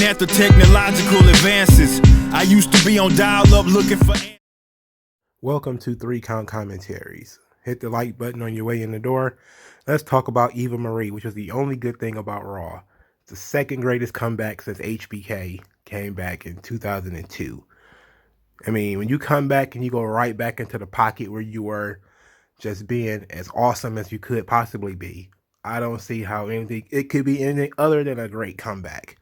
had the technological advances. I used to be on dial-up looking for... Welcome to 3 Count Commentaries. Hit the like button on your way in the door. Let's talk about Eva Marie, which is the only good thing about Raw. It's the second greatest comeback since HBK came back in 2002. I mean, when you come back and you go right back into the pocket where you were, just being as awesome as you could possibly be, I don't see how it could be anything other than a great comeback.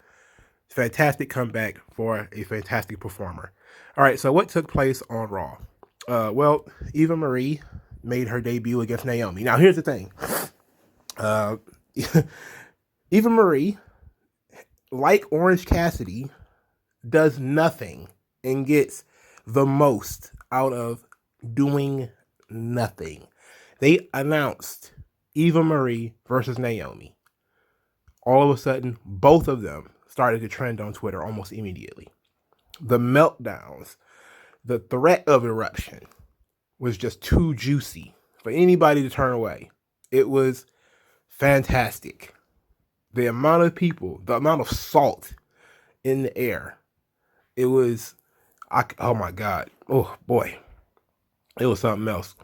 Fantastic comeback for a fantastic performer. All right, so what took place on Raw? Well, Eva Marie made her debut against Naomi. Now, here's the thing. Eva Marie, like Orange Cassidy, does nothing and gets the most out of doing nothing. They announced Eva Marie versus Naomi. All of a sudden, both of them started to trend on Twitter almost immediately. The meltdowns, the threat of eruption was just too juicy for anybody to turn away. It was fantastic. The amount of people, the amount of salt in the air, it was, oh my God. Oh boy. It was something else.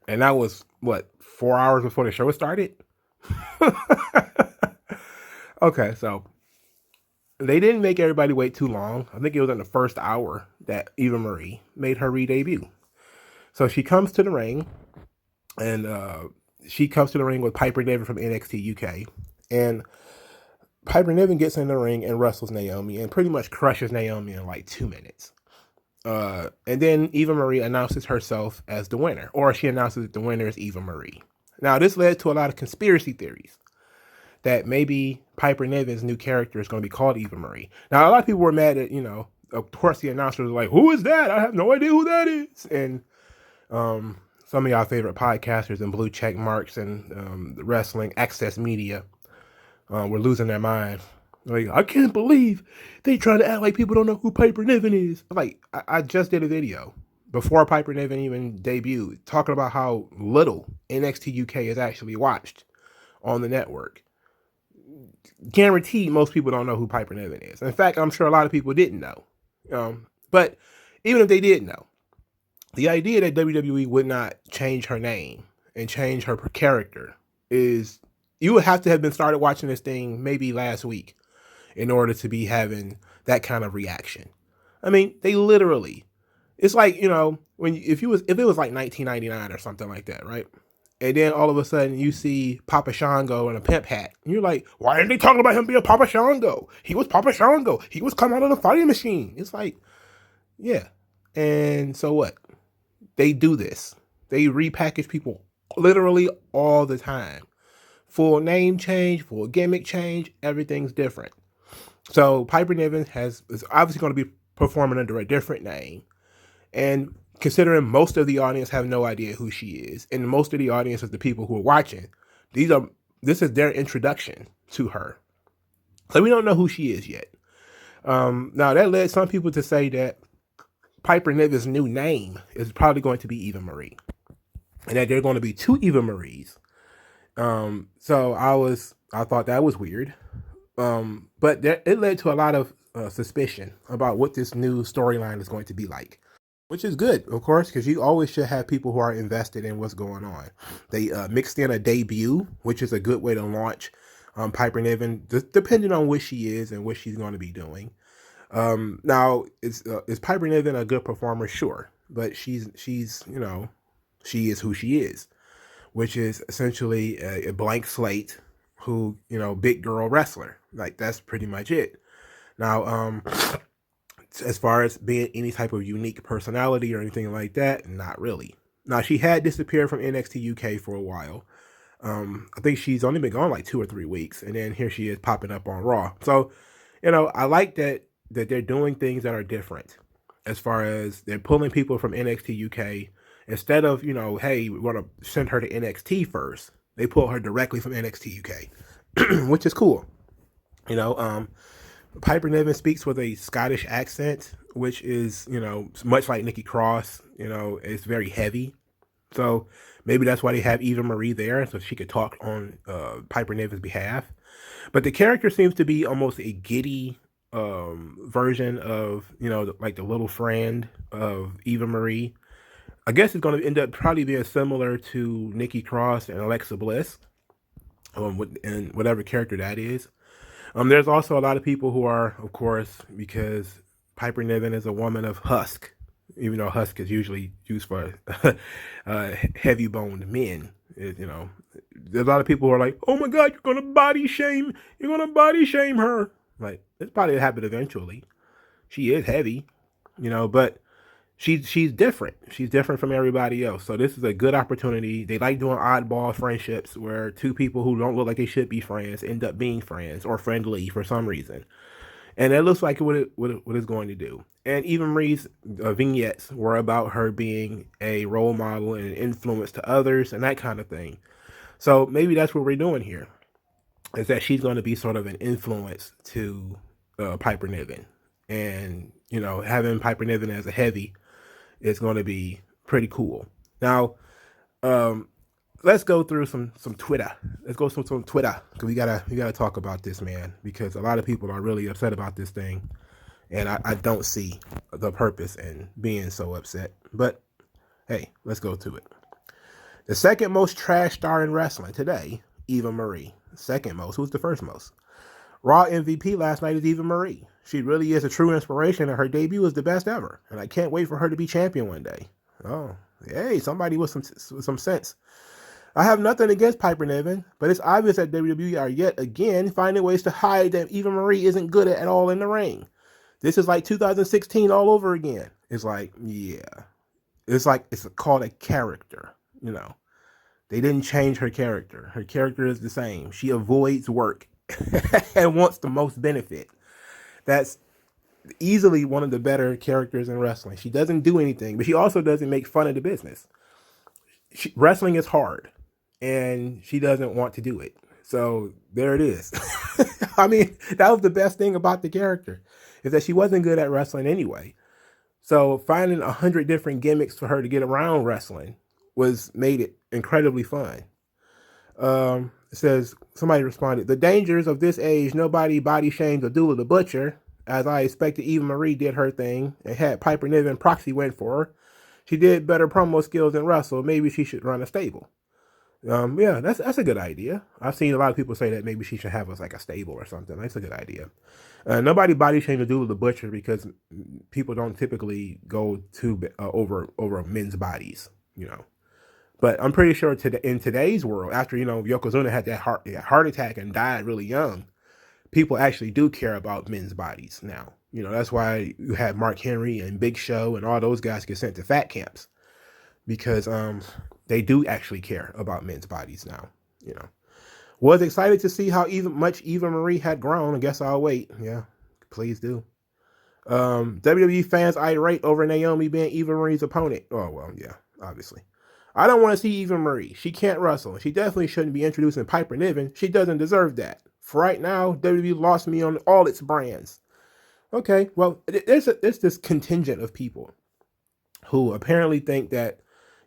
And that was, 4 hours before the show started? Okay, so they didn't make everybody wait too long. I think it was in the first hour that Eva Marie made her re-debut. So she comes to the ring, and she comes to the ring with Piper Niven from NXT UK. And Piper Niven gets in the ring and wrestles Naomi and pretty much crushes Naomi in like 2 minutes. And then Eva Marie announces herself as the winner, or she announces that the winner is Eva Marie. Now, this led to a lot of conspiracy theories that maybe Piper Niven's new character is going to be called Eva Marie. Now, a lot of people were mad at, of course, the announcer was like, who is that? I have no idea who that is. And some of y'all favorite podcasters and blue check marks and the wrestling access media were losing their mind. Like, I can't believe they trying to act like people don't know who Piper Niven is. Like, I just did a video before Piper Niven even debuted talking about how little NXT UK is actually watched on the network. Guaranteed most people don't know who Piper Niven is. In fact, I'm sure a lot of people didn't know. But even if they did know, the idea that WWE would not change her name and change her character is, you would have to have been started watching this thing maybe last week in order to be having that kind of reaction. I mean, they literally, it's like, if it was like 1999 or something like that, right? And then all of a sudden you see Papa Shango in a pimp hat. And you're like, why aren't they talking about him being Papa Shango? He was Papa Shango. He was coming out of the fighting machine. It's like, yeah. And so what? They do this. They repackage people literally all the time. Full name change, full gimmick change, everything's different. So Piper Niven is obviously going to be performing under a different name. And considering most of the audience have no idea who she is, and most of the audience is the people who are watching, this is their introduction to her. So we don't know who she is yet. Now that led some people to say that Piper Niven's new name is probably going to be Eva Marie, and that there are going to be 2 Eva Maries. So I thought that was weird. But it led to a lot of suspicion about what this new storyline is going to be like, which is good, of course, because you always should have people who are invested in what's going on. They mixed in a debut, which is a good way to launch Piper Niven, depending on what she is and what she's going to be doing. Now, is Piper Niven a good performer? Sure, but she is who she is, which is essentially a blank slate who, big girl wrestler. Like, that's pretty much it. Now, as far as being any type of unique personality or anything like that, not really. Now, she had disappeared from NXT UK for a while. I think she's only been gone like 2 or 3 weeks, and then here she is popping up on Raw. So, I like that they're doing things that are different, as far as they're pulling people from NXT UK. Instead of, hey, we're going to send her to NXT first, they pull her directly from NXT UK, which is cool. Piper Niven speaks with a Scottish accent, which is, much like Nikki Cross. It's very heavy. So maybe that's why they have Eva Marie there, so she could talk on Piper Niven's behalf. But the character seems to be almost a giddy version of, like the little friend of Eva Marie. I guess it's going to end up probably being similar to Nikki Cross and Alexa Bliss, and whatever character that is. There's also a lot of people who are, of course, because Piper Niven is a woman of husk, even though husk is usually used for heavy boned men. There's a lot of people who are like, "Oh my God, you're gonna body shame her." Like, it's probably happen eventually. She is heavy, but she's different. She's different from everybody else. So this is a good opportunity. They like doing oddball friendships where two people who don't look like they should be friends end up being friends or friendly for some reason. And it looks like what it's going to do. And Eva Marie's vignettes were about her being a role model and an influence to others and that kind of thing. So maybe that's what we're doing here, is that she's going to be sort of an influence to Piper Niven. And, having Piper Niven as a heavy is going to be pretty cool. Now, let's go through some Twitter. Let's go through some Twitter, because we gotta talk about this, man, because a lot of people are really upset about this thing, and I don't see the purpose in being so upset. But hey, let's go to it. The second most trash star in wrestling today, Eva Marie. Second most. Who's the first most? Raw MVP last night is Eva Marie. She really is a true inspiration, and her debut was the best ever. And I can't wait for her to be champion one day. Oh, hey, somebody with some sense. I have nothing against Piper Niven, but it's obvious that WWE are yet again finding ways to hide that Eva Marie isn't good at all in the ring. This is like 2016 all over again. It's like, yeah. It's like, it's called a character, They didn't change her character. Her character is the same. She avoids work and wants the most benefit. That's easily one of the better characters in wrestling. She doesn't do anything, but she also doesn't make fun of the business. Wrestling is hard, and she doesn't want to do it. So there it is. I mean, that was the best thing about the character, is that she wasn't good at wrestling anyway. So finding 100 different gimmicks for her to get around wrestling made it incredibly fun. It says, somebody responded, "The dangers of this age, nobody body shames Abdullah the Butcher, as I expected Eva Marie did her thing and had Piper Niven proxy went for her. She did better promo skills than Russell. Maybe she should run a stable." Yeah, that's a good idea. I've seen a lot of people say that maybe she should have like a stable or something. That's a good idea. Nobody body shames Abdullah the Butcher, because people don't typically go to over men's bodies, But I'm pretty sure in today's world, after, Yokozuna had that heart attack and died really young, people actually do care about men's bodies now. That's why you had Mark Henry and Big Show and all those guys get sent to fat camps, because they do actually care about men's bodies now. Was excited to see how much Eva Marie had grown. I guess I'll wait. Yeah, please do. WWE fans irate over Naomi being Eva Marie's opponent. Oh, well, yeah, obviously. I don't want to see Eva Marie. She can't wrestle. She definitely shouldn't be introducing Piper Niven. She doesn't deserve that. For right now, WWE lost me on all its brands. Okay, well, there's this contingent of people who apparently think that,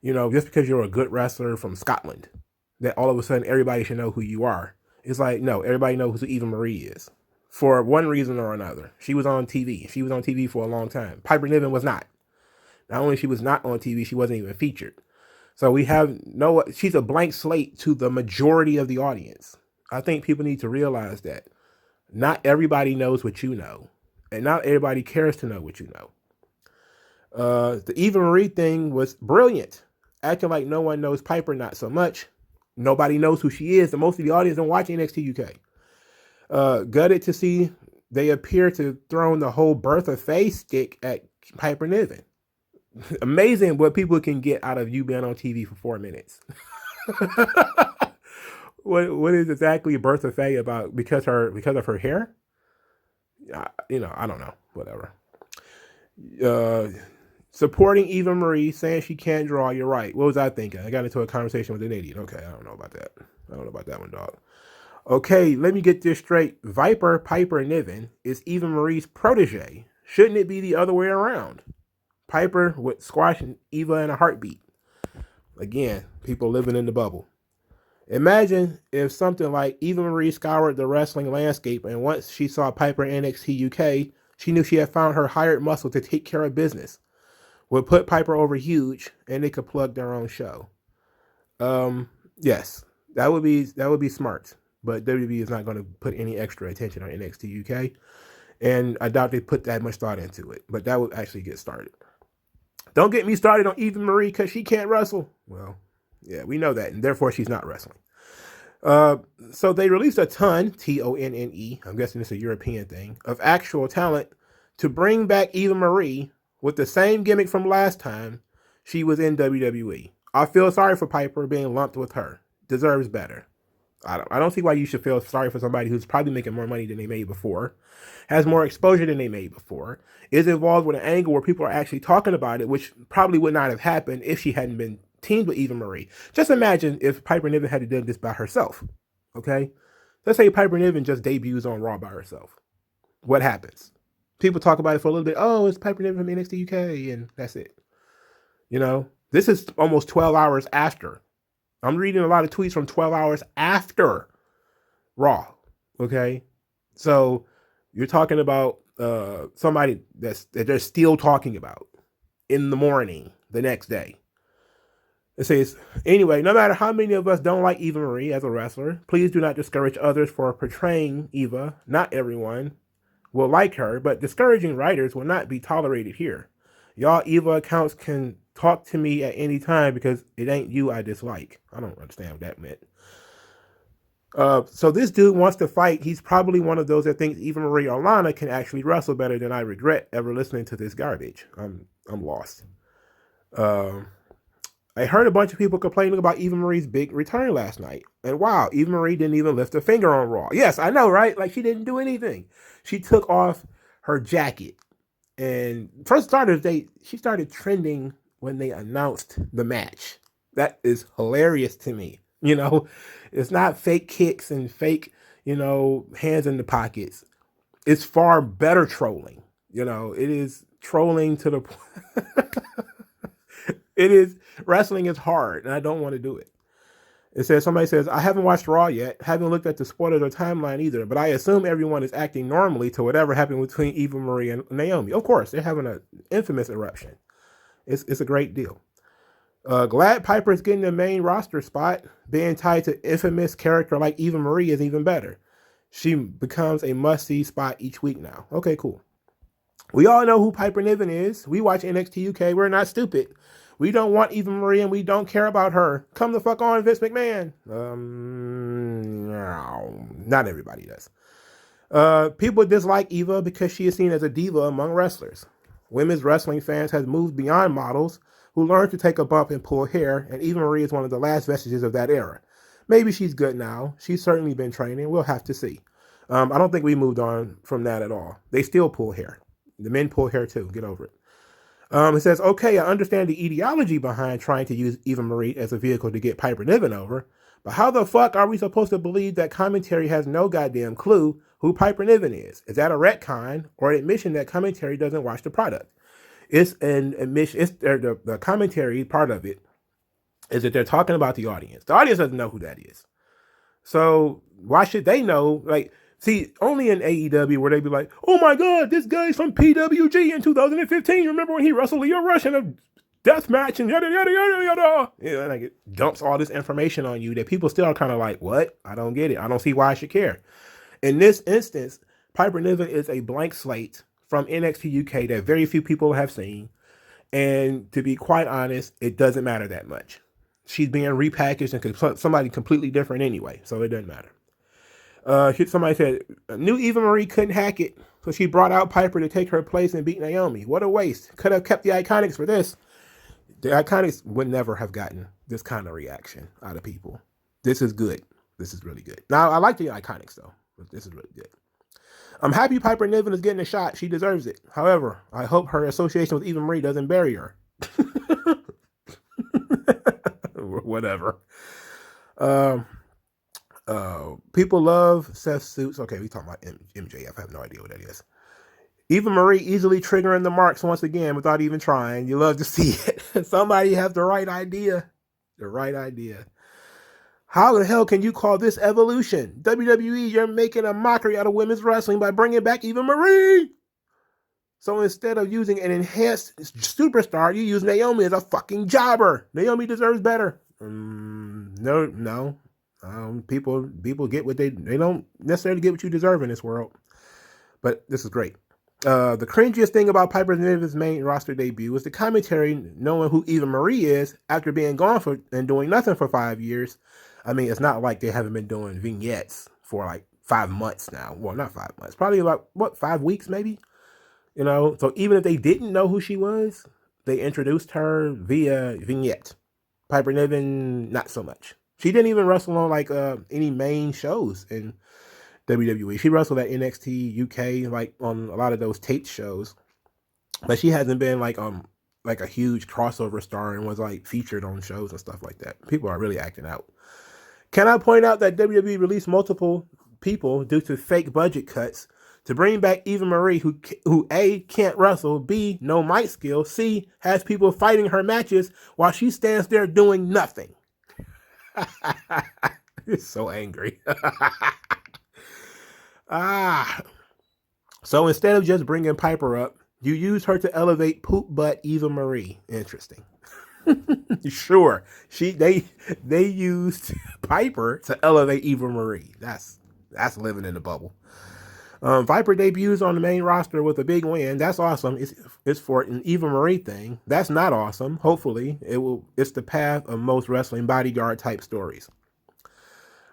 just because you're a good wrestler from Scotland, that all of a sudden everybody should know who you are. It's like, no, everybody knows who Eva Marie is. For one reason or another. She was on TV. She was on TV for a long time. Piper Niven was not. Not only she was not on TV, she wasn't even featured. So she's a blank slate to the majority of the audience. I think people need to realize that not everybody knows what you know, and not everybody cares to know what you know. The Eva Marie thing was brilliant. Acting like no one knows Piper, not so much. Nobody knows who she is, and most of the audience don't watch NXT UK. Gutted to see they appear to throw the whole Bertha Faye stick at Piper Niven. Amazing what people can get out of you being on TV for 4 minutes. What is exactly Bertha Faye about? Because of her hair? I don't know. Whatever. Supporting Eva Marie, saying she can't draw. You're right. What was I thinking? I got into a conversation with an idiot. Okay, I don't know about that. I don't know about that one, dog. Okay, let me get this straight. Viper Piper Niven is Eva Marie's protege. Shouldn't it be the other way around? Piper would squash Eva in a heartbeat. Again, people living in the bubble. Imagine if something like Eva Marie scoured the wrestling landscape, and once she saw Piper in NXT UK, she knew she had found her hired muscle to take care of business. Would put Piper over huge, and they could plug their own show. Yes, that would be smart. But WWE is not going to put any extra attention on NXT UK, and I doubt they put that much thought into it. But that would actually get started. Don't get me started on Eva Marie because she can't wrestle. Well, yeah, we know that, and therefore she's not wrestling. So they released a ton, TONNE, I'm guessing it's a European thing, of actual talent to bring back Eva Marie with the same gimmick from last time she was in WWE. I feel sorry for Piper being lumped with her. Deserves better. I don't see why you should feel sorry for somebody who's probably making more money than they made before, has more exposure than they made before, is involved with an angle where people are actually talking about it, which probably would not have happened if she hadn't been teamed with Eva Marie. Just imagine if Piper Niven had done this by herself, okay? Let's say Piper Niven just debuts on Raw by herself. What happens? People talk about it for a little bit. Oh, it's Piper Niven from NXT UK, and that's it. You know, this is almost 12 hours after. I'm reading a lot of tweets from 12 hours after Raw, okay? So you're talking about somebody that they're still talking about in the morning the next day. It says, anyway, no matter how many of us don't like Eva Marie as a wrestler, please do not discourage others for portraying Eva. Not everyone will like her, but discouraging writers will not be tolerated here. Y'all Eva accounts can talk to me at any time because it ain't you I dislike. I don't understand what that meant. So this dude wants to fight. He's probably one of those that thinks Eva Marie or Lana can actually wrestle better than I regret ever listening to this garbage. I'm lost. I heard a bunch of people complaining about Eva Marie's big return last night. And wow, Eva Marie didn't even lift a finger on Raw. Yes, I know, right? Like, she didn't do anything. She took off her jacket. And first starters, she started trending when they announced the match. That is hilarious to me. You know, it's not fake kicks and fake, hands in the pockets. It's far better trolling. It is trolling to the it is, wrestling is hard, and I don't want to do it. It says, somebody says, I haven't watched Raw yet, haven't looked at the spoilers or timeline either, but I assume everyone is acting normally to whatever happened between Eva Marie and Naomi. Of course, they're having an infamous eruption. It's a great deal. Glad Piper is getting the main roster spot. Being tied to infamous character like Eva Marie is even better. She becomes a must-see spot each week now. Okay, cool. We all know who Piper Niven is. We watch NXT UK. We're not stupid. We don't want Eva Marie and we don't care about her. Come the fuck on, Vince McMahon. No, not everybody does. People dislike Eva because she is seen as a diva among wrestlers. Women's wrestling fans have moved beyond models who learned to take a bump and pull hair, and Eva Marie is one of the last vestiges of that era. Maybe she's good now. She's certainly been training. We'll have to see. I don't think we moved on from that at all. They still pull hair. The men pull hair too. Get over it. It says, okay, I understand the ideology behind trying to use Eva Marie as a vehicle to get Piper Niven over, but how the fuck are we supposed to believe that commentary has no goddamn clue who Piper Niven is? Is that a retcon or an admission that commentary doesn't watch the product? It's an admission. It's the commentary part of it is that they're talking about the audience. The audience doesn't know who that is. So why should they know? Like, see, only in AEW where they be like, oh my God, this guy's from PWG in 2015. Remember when he wrestled Leo Rush in a death match and yada, yada, yada, yada. Yeah, like it dumps all this information on you that people still are kind of like, what? I don't get it. I don't see why I should care. In this instance, Piper Niven is a blank slate from NXT UK that very few people have seen. And to be quite honest, it doesn't matter that much. She's being repackaged and somebody completely different anyway, so it doesn't matter. Somebody said, knew Eva Marie couldn't hack it, so she brought out Piper to take her place and beat Naomi. What a waste. Could have kept the Iconics for this. The Iconics would never have gotten this kind of reaction out of people. This is good. This is really good. Now, I like the Iconics, though. But this is really good. I'm happy Piper Niven is getting a shot. She deserves it. However, I hope her association with Eva Marie doesn't bury her. Whatever. People love Seth Suits. Okay, we talking about MJF. I have no idea what that is. Eva Marie easily triggering the marks once again without even trying. You love to see it. Somebody has the right idea. The right idea. How the hell can you call this evolution? WWE, you're making a mockery out of women's wrestling by bringing back Eva Marie. So instead of using an enhanced superstar, you use Naomi as a fucking jobber. Naomi deserves better. No. People get what they don't necessarily get what you deserve in this world. But this is great. The cringiest thing about Piper Niven's main roster debut was the commentary knowing who Eva Marie is after being gone for and doing nothing for 5 years. I mean, it's not like they haven't been doing vignettes for like 5 months now. Well, not 5 months. Probably about, 5 weeks maybe? So even if they didn't know who she was, they introduced her via vignette. Piper Niven, not so much. She didn't even wrestle on like any main shows in WWE. She wrestled at NXT UK, like on a lot of those taped shows, but she hasn't been like a huge crossover star and was like featured on shows and stuff like that. People are really acting out. Can I point out that WWE released multiple people due to fake budget cuts to bring back Eva Marie, who A, can't wrestle, B, no mic skill, C, has people fighting her matches while she stands there doing nothing. It's so angry. So instead of just bringing Piper up, you use her to elevate poop butt Eva Marie. Interesting. Sure, they used Piper to elevate Eva Marie. That's living in the bubble. Viper debuts on the main roster with a big win. That's awesome. It's for an Eva Marie thing. That's not awesome. Hopefully, it's the path of most wrestling bodyguard type stories.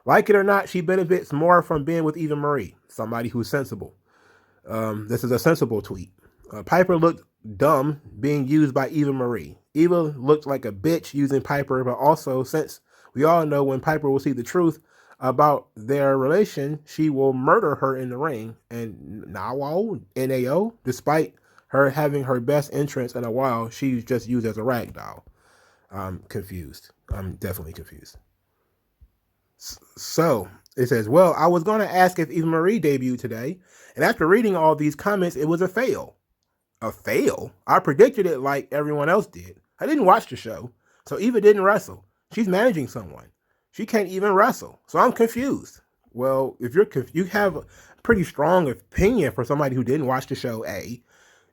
Like it or not, she benefits more from being with Eva Marie, somebody who's sensible. This is a sensible tweet. Piper looked dumb being used by Eva Marie. Eva looked like a bitch using Piper, but also, since we all know when Piper will see the truth about their relation, she will murder her in the ring. And NAO, despite her having her best entrance in a while, she's just used as a rag doll. I'm confused. I'm definitely confused. So it says, well, I was going to ask if Eva Marie debuted today, and after reading all these comments, it was a fail. A fail? I predicted it like everyone else did. I didn't watch the show, so Eva didn't wrestle. She's managing someone. She can't even wrestle, so I'm confused. Well, if you have a pretty strong opinion for somebody who didn't watch the show, A,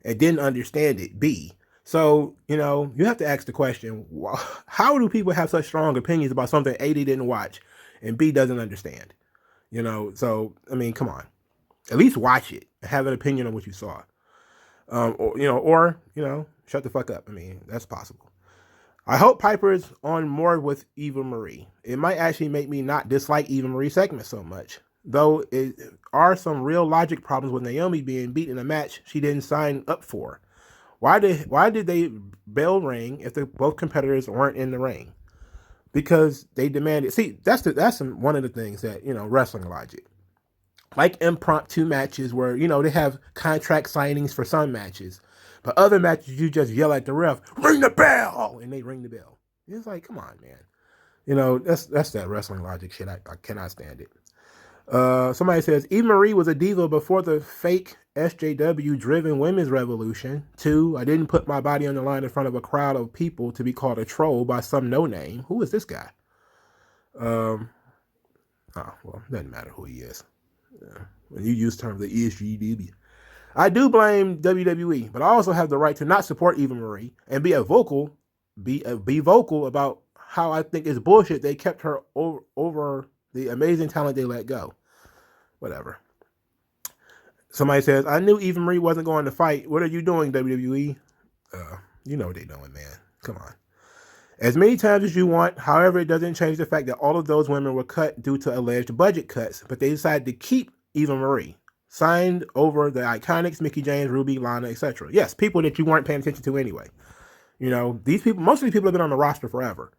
and didn't understand it, B. So, you have to ask the question, how do people have such strong opinions about something A, they didn't watch, and B, doesn't understand? So, I mean, come on. At least watch it and have an opinion on what you saw. Or shut the fuck up. I mean, that's possible. I hope Piper is on more with Eva Marie. It might actually make me not dislike Eva Marie segments so much. Though it are some real logic problems with Naomi being beat in a match she didn't sign up for. Why did they bell ring if both competitors weren't in the ring? Because they demanded. See, that's one of the things that wrestling logic. Like impromptu matches where they have contract signings for some matches. But other matches, you just yell at the ref, ring the bell, and they ring the bell. It's like, come on, man. That's that wrestling logic shit. I cannot stand it. Somebody says, Eva Marie was a diva before the fake SJW-driven women's revolution. 2, I didn't put my body on the line in front of a crowd of people to be called a troll by some no-name. Who is this guy? Doesn't matter who he is. When you use terms like ESGW. I do blame WWE, but I also have the right to not support Eva Marie and be vocal about how I think it's bullshit they kept her over the amazing talent they let go. Whatever. Somebody says, I knew Eva Marie wasn't going to fight. What are you doing, WWE? You know what they're doing, man. Come on. As many times as you want, however, it doesn't change the fact that all of those women were cut due to alleged budget cuts, but they decided to keep Eva Marie. Signed over the Iconics, Mickie James, Ruby, Lana, etc. Yes, people that you weren't paying attention to anyway. These people, most of these people have been on the roster forever.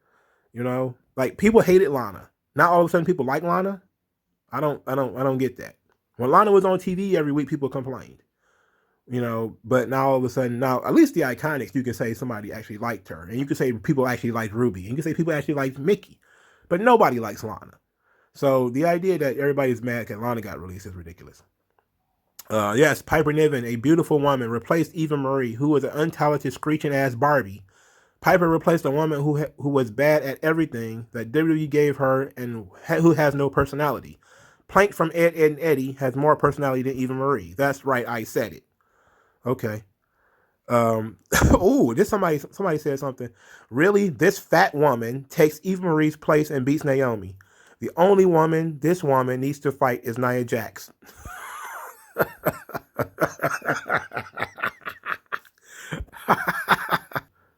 Like people hated Lana. Now all of a sudden people like Lana. I don't get that. When Lana was on TV every week, people complained. But now all of a sudden, at least the Iconics, you can say somebody actually liked her, and you can say people actually liked Ruby, and you can say people actually liked Mickie, but nobody likes Lana. So the idea that everybody's mad that Lana got released is ridiculous. Yes, Piper Niven, a beautiful woman, replaced Eva Marie, who was an untalented, screeching-ass Barbie, Piper replaced a woman who was bad at everything that WWE gave her and who has no personality. Plank from Ed, Ed, and Eddie has more personality than Eva Marie. That's right, I said it. Okay. Oh, this somebody said something. Really, this fat woman takes Eva Marie's place and beats Naomi. The only woman this woman needs to fight is Nia Jax.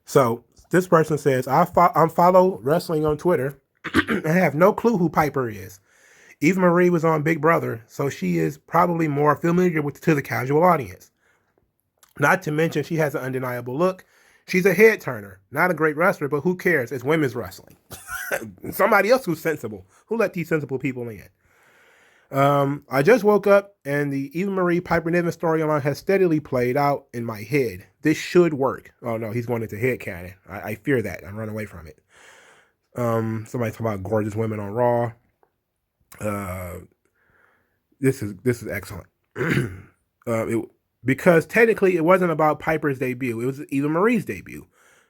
So this person says, I follow wrestling on Twitter. I have no clue who Piper is. Eva Marie was on Big Brother, so she is probably more familiar to the casual audience. Not to mention she has an undeniable look. She's a head turner, not a great wrestler, but who cares? It's women's wrestling. Somebody else who's sensible. Who let these sensible people in? I just woke up and the Eva Marie Piper Niven storyline has steadily played out in my head. This should work. Oh no, he's going into head canon. I fear that. I'm running away from it. Somebody talking about gorgeous women on Raw. This is excellent. Because technically it wasn't about Piper's debut. It was Eva Marie's debut.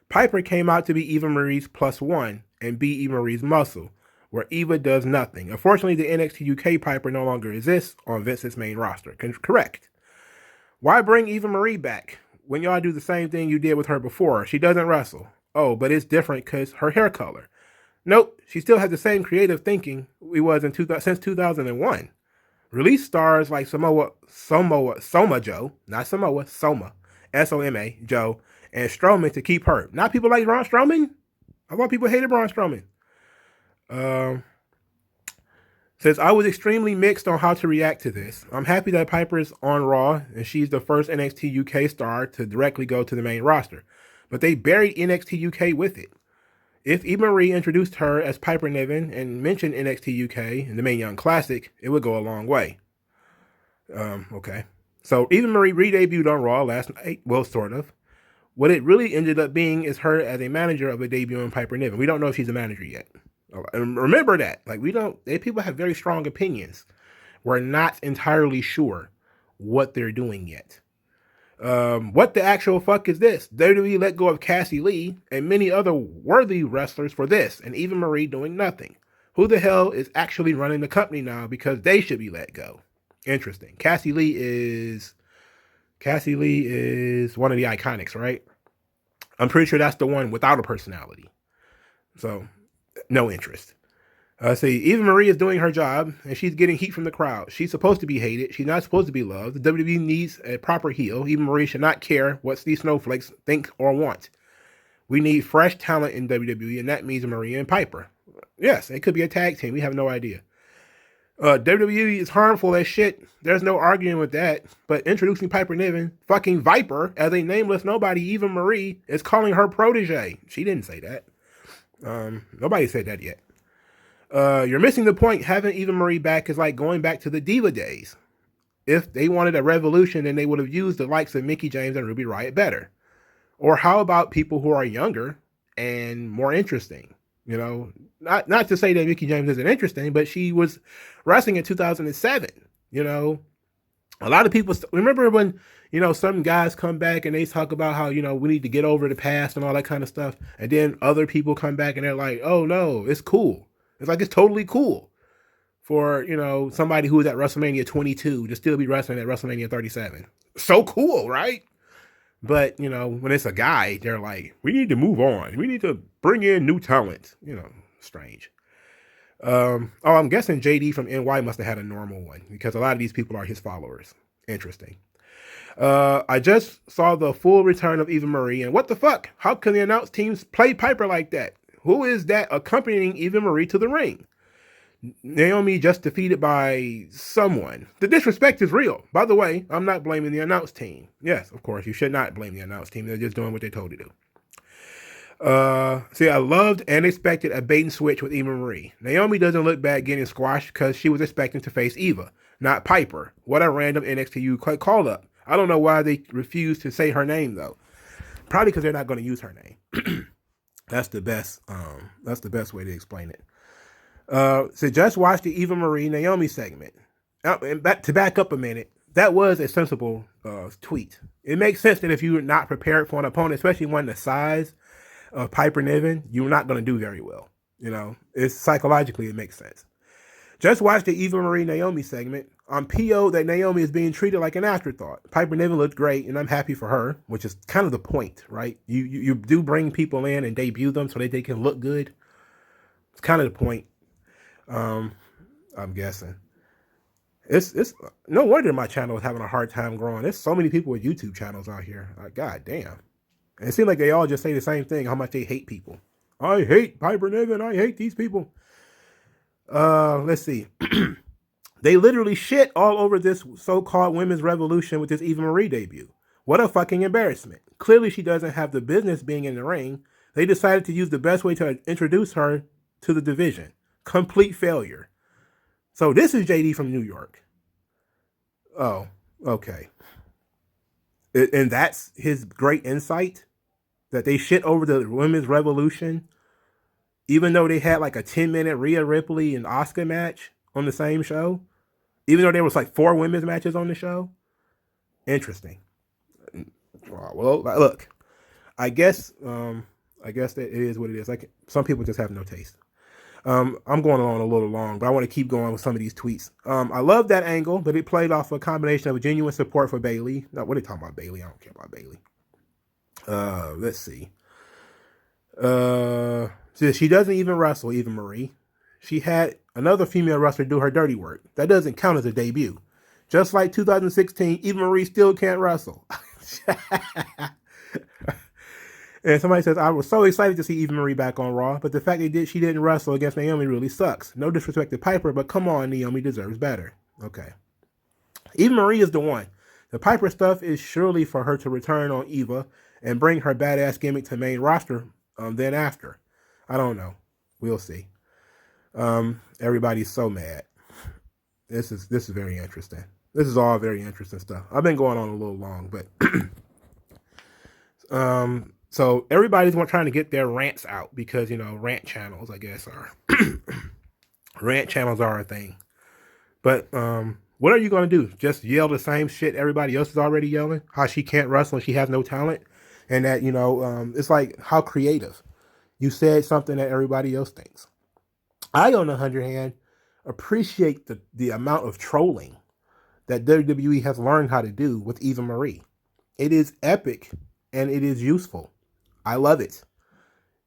Piper came out to be Eva Marie's +1 and be Eva Marie's muscle, where Eva does nothing. Unfortunately, the NXT UK Piper no longer exists on Vince's main roster. Correct. Why bring Eva Marie back when y'all do the same thing you did with her before? She doesn't wrestle. Oh, but it's different because her hair color. Nope, she still has the same creative thinking we was in since 2001. Release stars like Soma Joe, not Samoa, Soma, Soma Joe, and Strowman to keep her. Not people like Braun Strowman. I thought people hated Braun Strowman. Says, I was extremely mixed on how to react to this. I'm happy that Piper's on Raw and she's the first NXT UK star to directly go to the main roster. But they buried NXT UK with it. If Eva Marie introduced her as Piper Niven and mentioned NXT UK in the Mae Young Classic, it would go a long way. Okay. So Eva Marie re-debuted on Raw last night. Well, sort of. What it really ended up being is her as a manager of a debuting Piper Niven. We don't know if she's a manager yet. And remember that. Like, people have very strong opinions. We're not entirely sure what they're doing yet. What the actual fuck is this? WWE let go of Cassie Lee and many other worthy wrestlers for this, and Eva Marie doing nothing. Who the hell is actually running the company now because they should be let go? Interesting. Cassie Lee is one of the Iconics, right? I'm pretty sure that's the one without a personality. So, no interest. See, Eva Marie is doing her job, and she's getting heat from the crowd. She's supposed to be hated. She's not supposed to be loved. The WWE needs a proper heel. Eva Marie should not care what these snowflakes think or want. We need fresh talent in WWE, and that means Maria and Piper. Yes, it could be a tag team. We have no idea. WWE is harmful as shit. There's no arguing with that. But introducing Piper Niven, fucking Viper, as a nameless nobody, Eva Marie, is calling her protege. She didn't say that. Nobody said that yet. You're missing the point. Having Eva Marie back is like going back to the Diva days. If they wanted a revolution, then they would have used the likes of Mickie James and Ruby Riott better. Or how about people who are younger and more interesting? You know, not to say that Mickie James isn't interesting, but she was wrestling in 2007. You know, a lot of people remember when, you know, some guys come back and they talk about how, you know, we need to get over the past and all that kind of stuff. And then other people come back and they're like, oh no, it's cool. It's like, it's totally cool for, you know, somebody who was at WrestleMania 22 to still be wrestling at WrestleMania 37. So cool, right? But, you know, when it's a guy, they're like, we need to move on. We need to bring in new talent. You know, strange. I'm guessing JD from NY must have had a normal one because a lot of these people are his followers. Interesting. I just saw the full return of Eva Marie, and what the fuck? How can the announced teams play Piper like that? Who is that accompanying Eva Marie to the ring? Naomi just defeated by someone. The disrespect is real. By the way, I'm not blaming the announced team. Yes, of course, you should not blame the announced team. They're just doing what they told you to do. See, I loved and expected a bait and switch with Eva Marie. Naomi doesn't look bad getting squashed because she was expecting to face Eva, not Piper. What a random NXT UK call up. I don't know why they refuse to say her name though. Probably because they're not going to use her name. That's the best way to explain it. So just watch the Eva Marie Naomi segment. And to back up a minute, that was a sensible tweet. It makes sense that if you're not prepared for an opponent, especially one the size Piper Niven, you're not going to do very well. You know, it's psychologically, it makes sense. Just watch the Eva Marie Naomi segment. I'm PO that Naomi is being treated like an afterthought. Piper Niven looked great, and I'm happy for her, which is kind of the point, right? You do bring people in and debut them so that they can look good. It's kind of the point. I'm guessing. It's no wonder my channel is having a hard time growing. There's so many people with YouTube channels out here. God damn. And it seems like they all just say the same thing, how much they hate people. I hate Piper Niven. I hate these people. Let's see. They literally shit all over this so-called women's revolution with this Eva Marie debut. What a fucking embarrassment. Clearly she doesn't have the business being in the ring. They decided to use the best way to introduce her to the division. Complete failure. So this is JD from New York. Oh, okay. And that's his great insight? That they shit over the women's revolution, even though they had like a 10-minute Rhea Ripley and Asuka match on the same show, even though there was like 4 women's matches on the show. Interesting. Well, look, I guess that it is what it is. Like, some people just have no taste. I'm going on a little long, but I want to keep going with some of these tweets. I love that angle, but it played off a combination of genuine support for Bayley. Now, what are they talking about, Bayley? I don't care about Bayley. Let's see. She doesn't even wrestle, Eva Marie. She had another female wrestler do her dirty work. That doesn't count as a debut. Just like 2016, Eva Marie still can't wrestle. And somebody says, I was so excited to see Eva Marie back on Raw, but the fact she didn't wrestle against Naomi really sucks. No disrespect to Piper, but come on, Naomi deserves better. Okay. Eva Marie is the one. The Piper stuff is surely for her to return on Eva and bring her badass gimmick to main roster then after. I don't know. We'll see. Everybody's so mad. This is very interesting. This is all very interesting stuff. I've been going on a little long, but so everybody's trying to get their rants out because, you know, rant channels, I guess, are rant channels are a thing. But what are you going to do? Just yell the same shit everybody else is already yelling? How she can't wrestle and she has no talent? And that, you know, it's like, how creative. You said something that everybody else thinks. I, on the other hand, appreciate the amount of trolling that WWE has learned how to do with Eva Marie. It is epic and it is useful. I love it.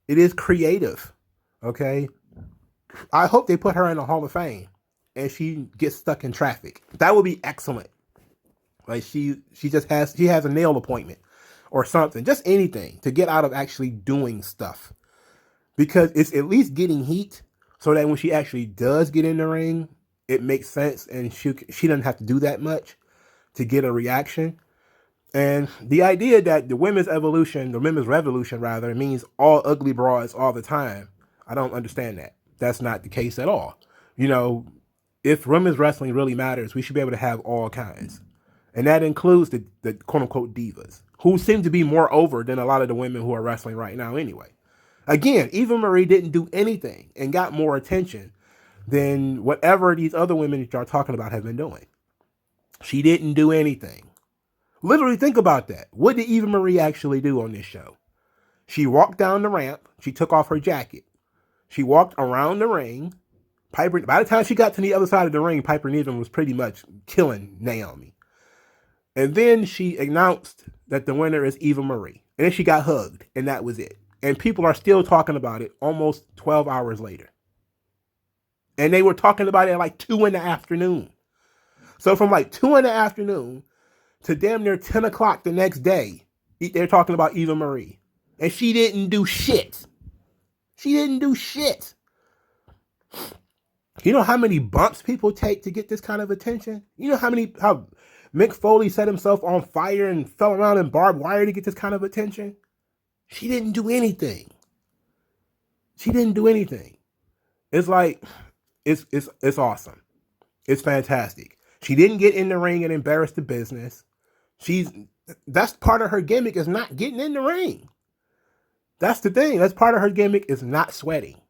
It is creative. Okay. I hope they put her in the Hall of Fame and she gets stuck in traffic. That would be excellent. Like she has a nail appointment or something, just anything to get out of actually doing stuff, because it's at least getting heat so that when she actually does get in the ring, it makes sense and she doesn't have to do that much to get a reaction. And the idea that the women's revolution rather, means all ugly broads all the time, I don't understand that. That's not the case at all. You know, if women's wrestling really matters, we should be able to have all kinds. And that includes the quote-unquote divas, who seem to be more over than a lot of the women who are wrestling right now anyway. Again, Eva Marie didn't do anything and got more attention than whatever these other women that y'all talking about have been doing. She didn't do anything. Literally think about that. What did Eva Marie actually do on this show? She walked down the ramp. She took off her jacket. She walked around the ring. By the time she got to the other side of the ring, Piper Niven was pretty much killing Naomi. And then she announced that the winner is Eva Marie. And then she got hugged, and that was it. And people are still talking about it almost 12 hours later. And they were talking about it at like 2 in the afternoon. So from like 2 in the afternoon to damn near 10 o'clock the next day, they're talking about Eva Marie. And she didn't do shit. She didn't do shit. You know how many bumps people take to get this kind of attention? You know how Mick Foley set himself on fire and fell around in barbed wire to get this kind of attention? She didn't do anything. She didn't do anything. It's like, it's awesome. It's fantastic. She didn't get in the ring and embarrass the business. That's part of her gimmick, is not getting in the ring. That's the thing. That's part of her gimmick, is not sweating.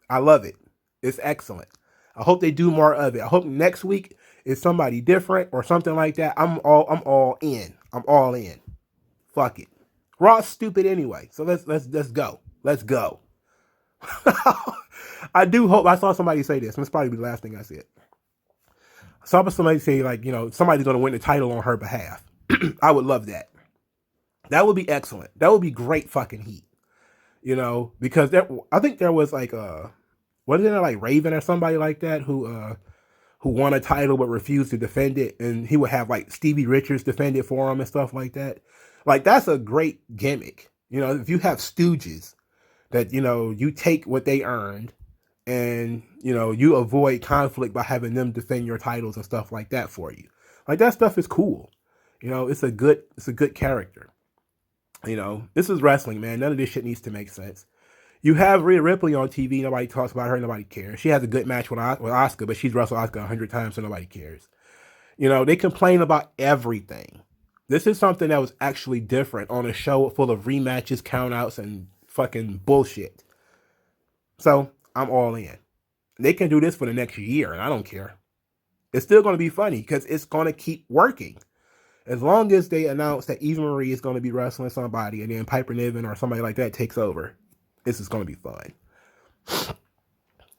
I love it. It's excellent. I hope they do more of it. I hope next week is somebody different or something like that. I'm all in. I'm all in. Fuck it. Raw's stupid anyway. So let's go. Let's go. I do hope. I saw somebody say this. This probably be the last thing I said. I saw somebody say, like, somebody's going to win the title on her behalf. I would love that. That would be excellent. That would be great fucking heat. Because I think there was like wasn't there like Raven or somebody like that who won a title but refused to defend it, and he would have like Stevie Richards defend it for him and stuff like that. Like, that's a great gimmick. If you have stooges that, you take what they earned and, you avoid conflict by having them defend your titles and stuff like that for you. Like, that stuff is cool. It's a good character. This is wrestling, man. None of this shit needs to make sense. You have Rhea Ripley on TV. Nobody talks about her. Nobody cares. She has a good match with Asuka, but she's wrestled Asuka 100 times, so nobody cares. They complain about everything. This is something that was actually different on a show full of rematches, countouts, and fucking bullshit. So I'm all in. They can do this for the next year, and I don't care. It's still going to be funny because it's going to keep working. As long as they announce that Eva Marie is going to be wrestling somebody and then Piper Niven or somebody like that takes over, this is going to be fun.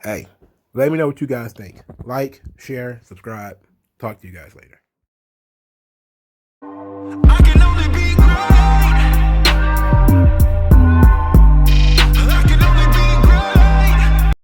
Hey, let me know what you guys think. Like, share, subscribe. Talk to you guys later.